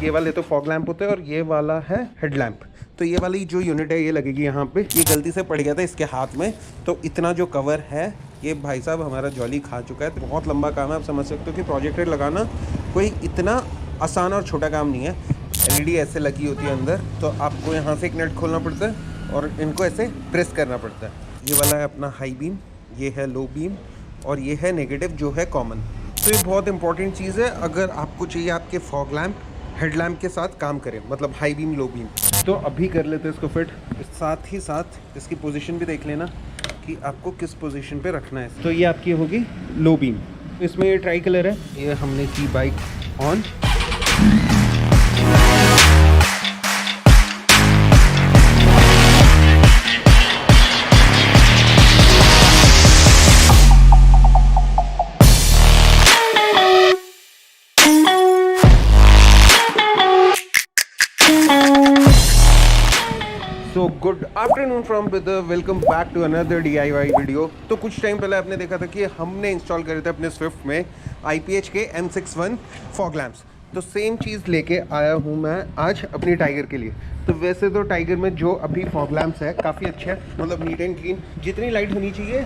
ये वाले तो फॉग लैंप होते हैं और ये वाला है हेडलैम्प। तो ये वाली जो यूनिट है ये लगेगी यहाँ पे। ये गलती से पड़ गया था इसके हाथ में, तो इतना जो कवर है ये भाई साहब हमारा जॉली खा चुका है। तो बहुत लंबा काम है, आप समझ सकते हो कि प्रोजेक्टर लगाना कोई इतना आसान और छोटा काम नहीं है। एलईडी ऐसे लगी होती है अंदर, तो आपको यहाँ से एक नट खोलना पड़ता है और इनको ऐसे प्रेस करना पड़ता है। ये वाला है अपना हाई बीम, ये है लो बीम और ये है नेगेटिव जो है कॉमन। तो ये बहुत इंपॉर्टेंट चीज़ है अगर आपको चाहिए आपके फॉग लैम्प हेडलैम्प के साथ काम करें, मतलब हाई बीम लो बीम। तो अभी कर लेते हैं इसको फिट। साथ ही साथ इसकी पोजीशन भी देख लेना कि आपको किस पोजीशन पे रखना है। तो ये आपकी होगी लो बीम। इसमें ये ट्राई कलर है, ये हमने की bike on. So good afternoon from brother, welcome back to another DIY video. तो कुछ टाइम पहले आपने देखा था कि हमने इंस्टॉल करे थे अपने स्विफ्ट में IPH के M61 फॉग लैम्प्स। तो सेम चीज़ लेके आया हूँ मैं आज अपनी टाइगर के लिए। तो वैसे तो टाइगर में जो अभी फॉग लैम्प्स है काफ़ी अच्छे हैं, मतलब नीट एंड क्लीन, जितनी लाइट होनी चाहिए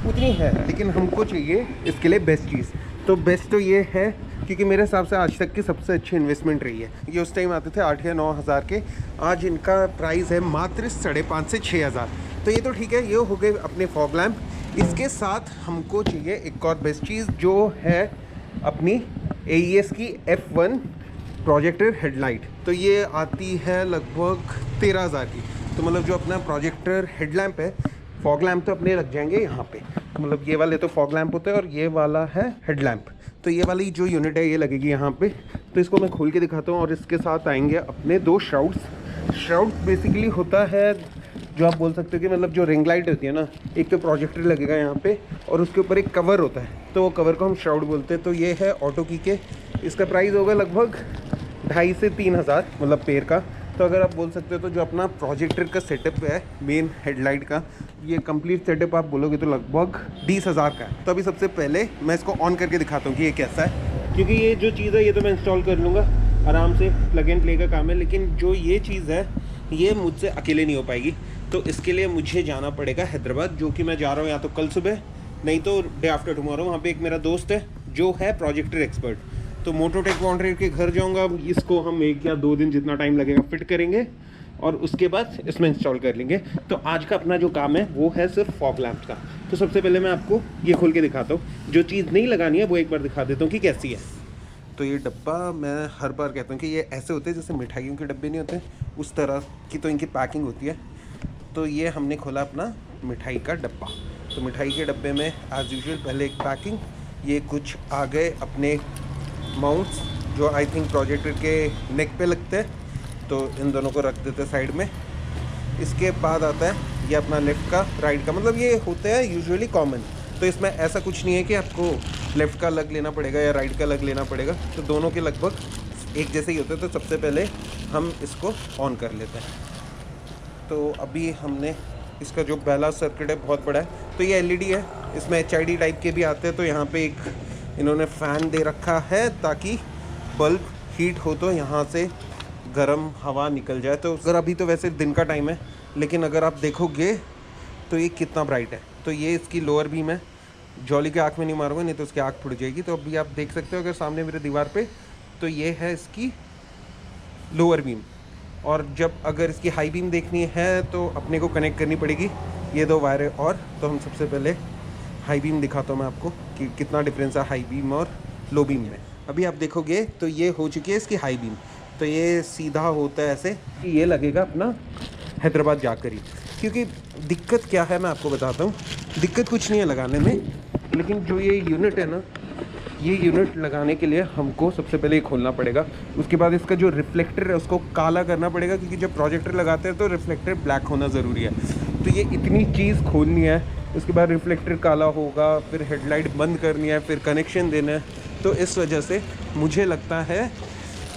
उतनी है, लेकिन हमको चाहिए इसके लिए बेस्ट चीज़। तो बेस्ट तो ये है क्योंकि मेरे हिसाब से आज तक की सबसे अच्छी इन्वेस्टमेंट रही है। ये उस टाइम आते थे 8 या 9 हज़ार के, आज इनका प्राइस है मात्र 5,500 से 6,000। तो ये तो ठीक है, ये हो गए अपने फॉग लैम्प। इसके साथ हमको चाहिए एक और बेस्ट चीज़ जो है अपनी AES की F1 प्रोजेक्टर हेडलाइट। तो ये आती है लगभग 13,000 की। तो मतलब जो अपना प्रोजेक्टर हेडलैम्प है, फॉग लैम्प तो अपने लग जाएंगे यहाँ पे। तो मतलब ये वाले तो फॉग लैम्प होते हैं और ये वाला है हेडलैम्प। तो ये वाली जो यूनिट है ये लगेगी यहाँ पे। तो इसको मैं खोल के दिखाता हूँ और इसके साथ आएंगे अपने 2 श्राउड्स। श्राउड बेसिकली होता है जो आप बोल सकते हो कि मतलब जो रिंग लाइट होती है ना, एक तो प्रोजेक्टर लगेगा यहाँ पे और उसके ऊपर एक कवर होता है, तो वो कवर को हम श्राउड बोलते हैं। तो ये है ऑटो की के, इसका प्राइस होगा लगभग 2,500 से 3,000 मतलब पेयर का। तो अगर आप बोल सकते हो तो जो अपना प्रोजेक्टर का सेटअप है मेन हेडलाइट का, ये कंप्लीट सेटअप आप बोलोगे तो लगभग 20,000 का है। तो अभी सबसे पहले मैं इसको ऑन करके दिखाता हूँ कि ये कैसा है, क्योंकि ये जो चीज़ है ये तो मैं इंस्टॉल कर लूँगा आराम से, प्लग एंड प्ले का काम है। लेकिन जो ये चीज़ है ये मुझसे अकेले नहीं हो पाएगी, तो इसके लिए मुझे जाना पड़ेगा हैदराबाद, जो कि मैं जा रहा हूँ या तो कल सुबह नहीं तो डे आफ्टर टुमारो। वहाँ पर एक मेरा दोस्त है जो है प्रोजेक्टर एक्सपर्ट, तो मोटोटेक मॉन्ट्रियल के घर जाऊंगा। इसको हम 1 या 2 दिन जितना टाइम लगेगा फिट करेंगे और उसके बाद इसमें इंस्टॉल कर लेंगे। तो आज का अपना जो काम है वो है सिर्फ फॉग लैम्प का। तो सबसे पहले मैं आपको ये खोल के दिखाता हूँ, जो चीज़ नहीं लगानी है वो एक बार दिखा देता हूँ कि कैसी है। तो ये डब्बा मैं हर बार कहता हूँ कि ये ऐसे होते हैं जैसे मिठाइयों के डब्बे नहीं होते, उस तरह की तो इनकी पैकिंग होती है। तो ये हमने खोला अपना मिठाई का डब्बा। तो मिठाई के डब्बे में एज यूजुअल पहले एक पैकिंग, ये कुछ आ गए अपने माउंट्स जो आई थिंक प्रोजेक्टर के नेक पे लगते हैं, तो इन दोनों को रख देते हैं साइड में। इसके बाद आता है ये अपना लेफ़्ट का राइट का, मतलब ये होते हैं यूजुअली कॉमन। तो इसमें ऐसा कुछ नहीं है कि आपको लेफ़्ट का अलग लेना पड़ेगा या राइट का अलग लेना पड़ेगा, तो दोनों के लगभग एक जैसे ही होते हैं। तो सबसे पहले हम इसको ऑन कर लेते हैं। तो अभी हमने इसका जो पहला सर्किट है बहुत बड़ा है, तो ये LED है, इसमें HID टाइप के भी आते हैं। तो यहाँ पे एक इन्होंने फ़ैन दे रखा है ताकि बल्ब हीट हो तो यहाँ से गर्म हवा निकल जाए। तो अगर अभी तो वैसे दिन का टाइम है, लेकिन अगर आप देखोगे तो ये कितना ब्राइट है। तो ये इसकी लोअर बीम है, जॉली के आँख में नहीं मारूंगा नहीं तो उसकी आँख फुट जाएगी। तो अभी आप देख सकते हो अगर सामने मेरे दीवार पे, तो ये है इसकी लोअर बीम। और जब अगर इसकी हाई बीम देखनी है तो अपने को कनेक्ट करनी पड़ेगी ये 2 वायर है। और तो हम सबसे पहले हाई बीम दिखाता हूँ मैं आपको कि कितना डिफरेंस है हाई बीम और लो बीम में। अभी आप देखोगे तो ये हो चुकी है इसकी हाई बीम। तो ये सीधा होता है ऐसे कि ये लगेगा अपना हैदराबाद जाकर ही। क्योंकि दिक्कत क्या है मैं आपको बताता हूँ, दिक्कत कुछ नहीं है लगाने में, लेकिन जो ये यूनिट है ना, ये यूनिट लगाने के लिए हमको सबसे पहले ये खोलना पड़ेगा। उसके बाद इसका जो रिफ्लेक्टर है उसको काला करना पड़ेगा, क्योंकि जब प्रोजेक्टर लगाते हैं तो रिफ्लेक्टर ब्लैक होना ज़रूरी है। तो ये इतनी चीज़ खोलनी है, उसके बाद रिफ्लेक्टर काला होगा, फिर हेडलाइट बंद करनी है, फिर कनेक्शन देना है। तो इस वजह से मुझे लगता है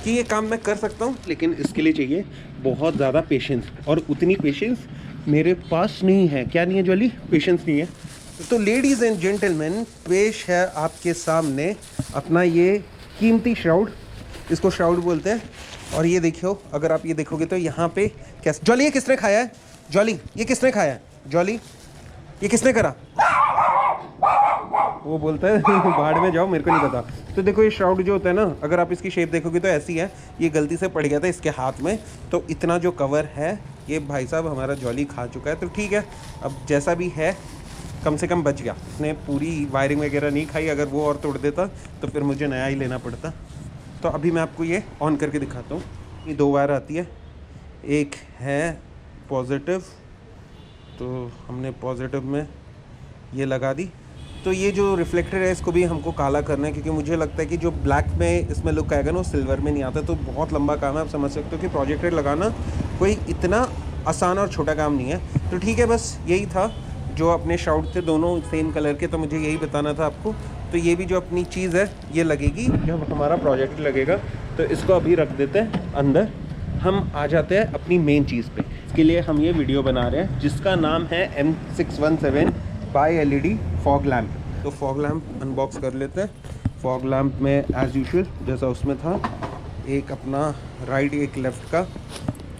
कि ये काम मैं कर सकता हूँ, लेकिन इसके लिए चाहिए बहुत ज़्यादा पेशेंस, और उतनी पेशेंस मेरे पास नहीं है। क्या नहीं है जॉली? पेशेंस नहीं है। तो लेडीज़ एंड जेंटलमैन, पेश है आपके सामने अपना ये कीमती श्राउड, इसको श्राउड बोलते हैं, और ये देखियो, अगर आप ये देखोगे तो यहाँ पे कैसे, जॉली ये किसने खाया है? जॉली ये किसने खाया है? जॉली ये किसने करा? वो बोलता है भाड़ में जाओ, मेरे को नहीं पता। तो देखो ये श्राउड जो होता है ना, अगर आप इसकी शेप देखोगे तो ऐसी है। ये गलती से पड़ गया था इसके हाथ में, तो इतना जो कवर है ये भाई साहब हमारा जॉली खा चुका है। तो ठीक है, अब जैसा भी है कम से कम बच गया। उसने पूरी वायरिंग वगैरह नहीं खाई, अगर वो और तोड़ देता तो फिर मुझे नया ही लेना पड़ता। तो अभी मैं आपको ये ऑन करके दिखाता हूँ। ये 2 वायर आती है, एक है पॉजिटिव, तो हमने पॉजिटिव में ये लगा दी। तो ये जो रिफ्लेक्टर है इसको भी हमको काला करना है, क्योंकि मुझे लगता है कि जो ब्लैक में इसमें लुक आएगा ना वो सिल्वर में नहीं आता। तो बहुत लंबा काम है, आप समझ सकते हो कि प्रोजेक्टर लगाना कोई इतना आसान और छोटा काम नहीं है। तो ठीक है, बस यही था। जो अपने शाउट थे दोनों सेम कलर के, तो मुझे यही बताना था आपको। तो ये भी जो अपनी चीज़ है ये लगेगी जब हमारा प्रोजेक्टर लगेगा। तो इसको अभी रख देते हैं अंदर। हम आ जाते हैं अपनी मेन चीज़ पे। इसके लिए हम ये वीडियो बना रहे हैं जिसका नाम है M617 by LED fog lamp. तो फॉग लैम्प अनबॉक्स कर लेते हैं। फॉग लैम्प में एज़ यूजुअल जैसा उसमें था, एक अपना राइट एक लेफ़्ट का।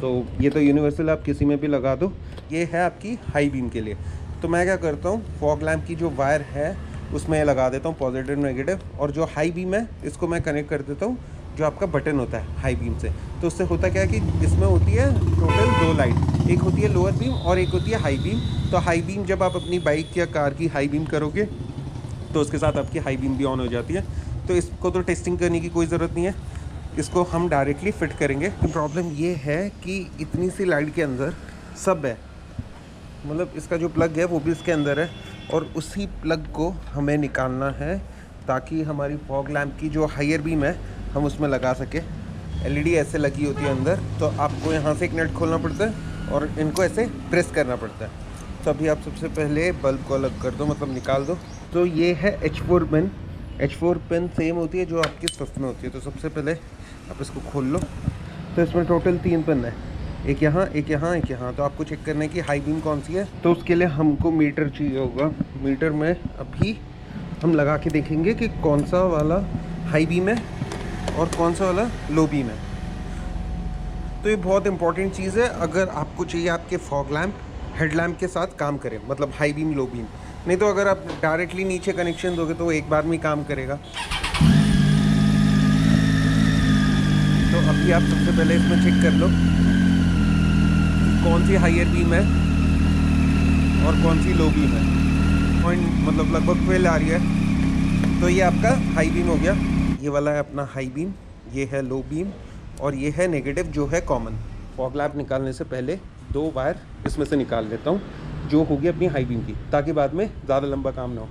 तो ये तो यूनिवर्सल, आप किसी में भी लगा दो। ये है आपकी हाई बीम के लिए। तो मैं क्या करता हूँ, फॉग लैम्प की जो वायर है उसमें लगा देता हूँ पॉजिटिव नेगेटिव, और जो हाई बीम है इसको मैं कनेक्ट कर देता हूँ जो आपका बटन होता है हाई बीम से। तो उससे होता क्या है कि इसमें होती है टोटल 2 लाइट, एक होती है लोअर बीम और एक होती है हाई बीम। तो हाई बीम जब आप अपनी बाइक या कार की हाई बीम करोगे तो उसके साथ आपकी हाई बीम भी ऑन हो जाती है। तो इसको तो टेस्टिंग करने की कोई ज़रूरत नहीं है, इसको हम डायरेक्टली फिट करेंगे। प्रॉब्लम ये है कि इतनी सी लाइट के अंदर सब है, मतलब इसका जो प्लग है वो भी इसके अंदर है, और उसी प्लग को हमें निकालना है ताकि हमारी फॉग लैम्प की जो हायर बीम है हम उसमें लगा सके। LED ऐसे लगी होती है अंदर, तो आपको यहाँ से एक नट खोलना पड़ता है और इनको ऐसे प्रेस करना पड़ता है। तो अभी आप सबसे पहले बल्ब को अलग कर दो, मतलब निकाल दो। तो ये है H4 pin. H4 pin same होती है जो आपकी स्विफ्ट में होती है। तो सबसे पहले आप इसको खोल लो। तो इसमें टोटल 3 पिन है, एक यहाँ, एक यहाँ, एक यहाँ। तो आपको चेक करना है कि हाई बीम कौन सी है। तो उसके लिए हमको मीटर चाहिए होगा। मीटर में अभी हम लगा के देखेंगे कि कौन सा वाला हाई बीम है और कौन सा वाला लो बीम है। तो ये बहुत इंपॉर्टेंट चीज़ है। अगर आपको चाहिए आपके फॉग लैम्प हेडलैम्प के साथ काम करें, मतलब हाई बीम लो बीम, नहीं तो अगर आप डायरेक्टली नीचे कनेक्शन दोगे तो वो एक बार में काम करेगा। तो अभी आप सबसे पहले इसमें चेक कर लो कौन सी हायर बीम है और कौन सी लो बीम है। पॉइंट मतलब लगभग 12 आ रही है। तो ये आपका हाई बीम हो गया, ये वाला है अपना हाई बीम, ये है लो बीम, और ये है नेगेटिव जो है कॉमन। फॉग लैम्प निकालने से पहले 2 वायर इसमें से निकाल लेता हूँ जो होगी अपनी हाई बीम की, ताकि बाद में ज़्यादा लंबा काम ना हो।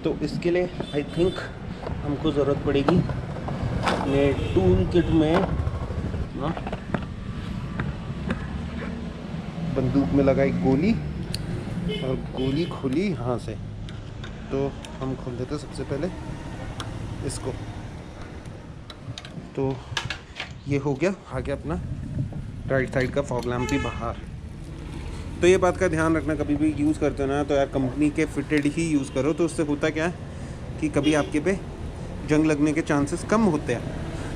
तो इसके लिए आई थिंक हमको ज़रूरत पड़ेगी अपने टूल किट में ना, बंदूक में लगाई गोली और गोली खोली यहाँ से। तो हम खोल देते हैं सबसे पहले इसको। तो ये हो गया, आ गया अपना राइट साइड का फॉग लैम्प भी बाहर। तो ये बात का ध्यान रखना, कभी भी यूज़ करते हो ना तो यार कंपनी के फिटेड ही यूज़ करो। तो उससे होता क्या है कि कभी आपके पे जंग लगने के चांसेस कम होते हैं,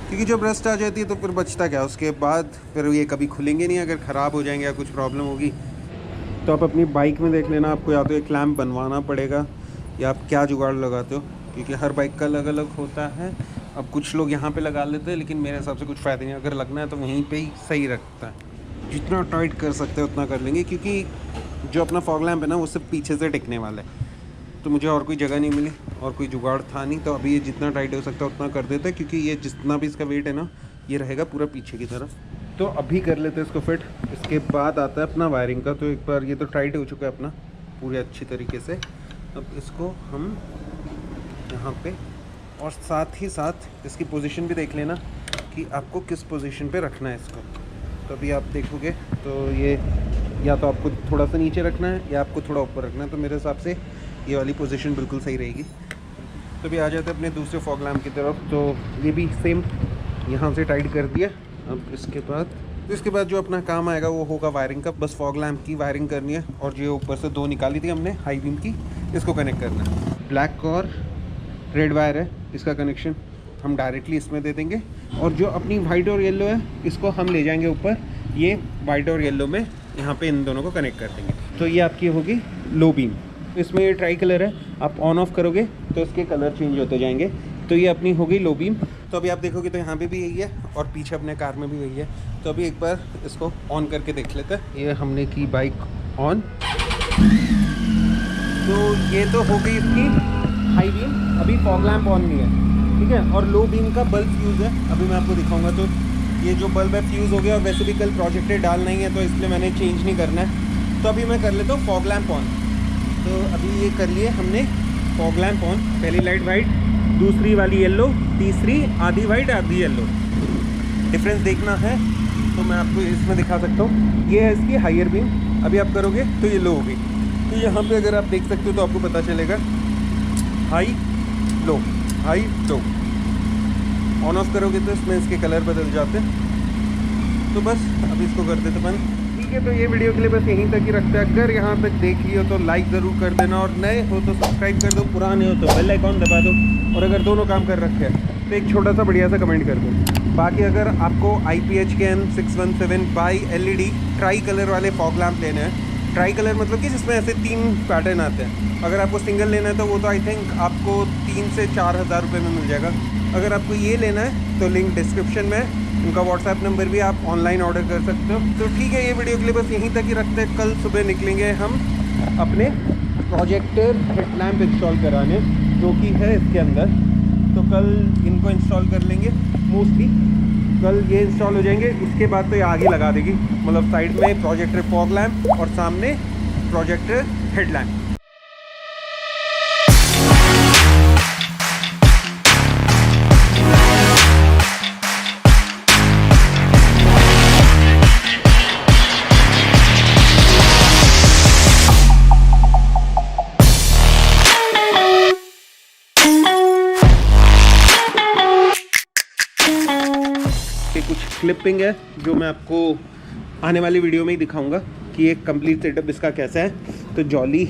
क्योंकि जब रस्ट आ जाती है तो फिर बचता क्या, उसके बाद फिर ये कभी खुलेंगे नहीं अगर ख़राब हो जाएंगे या कुछ प्रॉब्लम होगी। तो आप अपनी बाइक में देख लेना, आपको या तो एक लैम्प बनवाना पड़ेगा या आप क्या जुगाड़ लगाते हो, क्योंकि हर बाइक का अलग अलग होता है। अब कुछ लोग यहाँ पे लगा लेते हैं, लेकिन मेरे हिसाब से कुछ फ़ायदा नहीं। अगर लगना है तो वहीं पे ही सही रखता है। जितना टाइट कर सकते हैं उतना कर लेंगे, क्योंकि जो अपना फॉग लैम्प है ना वो सिर्फ पीछे से टिकने वाला है। तो मुझे और कोई जगह नहीं मिली और कोई जुगाड़ था नहीं, तो अभी ये जितना टाइट हो सकता है उतना कर देते हैं, क्योंकि ये जितना भी इसका वेट है ना ये रहेगा पूरा पीछे की तरफ। तो अभी कर लेते हैं इसको फिट। इसके बाद आता है अपना वायरिंग का। तो एक बार ये तो टाइट हो चुका है अपना पूरे अच्छी तरीके से। अब इसको हम यहाँ पे, और साथ ही साथ इसकी पोजीशन भी देख लेना कि आपको किस पोजीशन पे रखना है इसको। तो अभी आप देखोगे तो ये या तो आपको थोड़ा सा नीचे रखना है या आपको थोड़ा ऊपर रखना है। तो मेरे हिसाब से ये वाली पोजीशन बिल्कुल सही रहेगी। तो अभी आ जाते हैं अपने दूसरे फॉग लैम्प की तरफ। तो ये भी सेम यहाँ से टाइट कर दिया। अब इसके बाद जो अपना काम आएगा वो होगा वायरिंग का। बस फॉग लैम्प की वायरिंग करनी है, और जो ऊपर से 2 निकाली थी हमने हाई बीम की, इसको कनेक्ट करना है। ब्लैक और रेड वायर है, इसका कनेक्शन हम डायरेक्टली इसमें दे देंगे और जो अपनी वाइट और येलो है इसको हम ले जाएंगे ऊपर, ये वाइट और येलो में यहाँ पे इन दोनों को कनेक्ट कर देंगे। तो ये आपकी होगी लो बीम। इसमें ये ट्राई कलर है, आप ऑन ऑफ करोगे तो इसके कलर चेंज होते जाएंगे। तो ये अपनी होगी लो बीम। तो अभी आप देखोगे तो यहाँ पे भी यही है और पीछे अपने कार में भी यही है। तो अभी एक बार इसको ऑन करके देख लेते हैं। ये हमने की बाइक ऑन, तो ये तो हो गई इसकी हाई बीम। अभी फॉग लैम्प ऑन नहीं है, ठीक है। और लो बीम का बल्ब फ्यूज़ है, अभी मैं आपको दिखाऊंगा। तो ये जो बल्ब है फ्यूज़ हो गया, और वैसे भी कल प्रोजेक्टर डालना ही है तो इसलिए मैंने चेंज नहीं करना है। तो अभी मैं कर लेता हूँ फॉग लैम्प ऑन। तो अभी ये कर लिए हमने फॉग लैम्प ऑन। पहली लाइट वाइट, दूसरी वाली येलो, तीसरी आधी वाइट आधी येलो। डिफरेंस देखना है तो मैं आपको इसमें दिखा सकता हूँ। ये है इसकी हायर बीम, अभी आप करोगे तो ये लो होगी। तो यहाँ पे अगर आप देख सकते हो तो आपको पता चलेगा high low, high low. On off करोगे तो इसमें इसके कलर बदल जाते हैं। तो बस अभी इसको कर देते बंद, ठीक है। तो ये वीडियो के लिए बस यहीं तक ही रखते हैं। अगर यहाँ तक देख लियो तो लाइक ज़रूर कर देना, और नए हो तो सब्सक्राइब कर दो, पुराने हो तो बेल आइकॉन दबा दो, और अगर दोनों काम कर रखे हैं तो एक छोटा सा बढ़िया सा कमेंट कर दो। बाकी अगर आपको IPH के M617 by LED try colour वाले फॉग लैम्प लेने हैं, ट्राई कलर मतलब कि जिसमें ऐसे 3 पैटर्न आते हैं, अगर आपको सिंगल लेना है तो वो तो आई थिंक आपको 3 से 4 हज़ार रुपये में मिल जाएगा। अगर आपको ये लेना है तो लिंक डिस्क्रिप्शन में है, उनका व्हाट्सएप नंबर भी, आप ऑनलाइन ऑर्डर कर सकते हो। तो ठीक है, ये वीडियो के लिए बस यहीं तक ही रखते हैं। कल सुबह निकलेंगे हम अपने प्रोजेक्टर हेडलैम्प इंस्टॉल कराने, जो कि है इसके अंदर। तो कल इनको इंस्टॉल कर लेंगे, मोस्टली कल ये इंस्टॉल हो जाएंगे। उसके बाद तो ये आगे लगा देगी, मतलब साइड में प्रोजेक्टर फॉग लैम्प और सामने प्रोजेक्टर हेडलैम्प। कुछ क्लिपिंग है जो मैं आपको आने वाली वीडियो में ही दिखाऊंगा कि एक कंप्लीट सेटअप इसका कैसा है। तो जॉली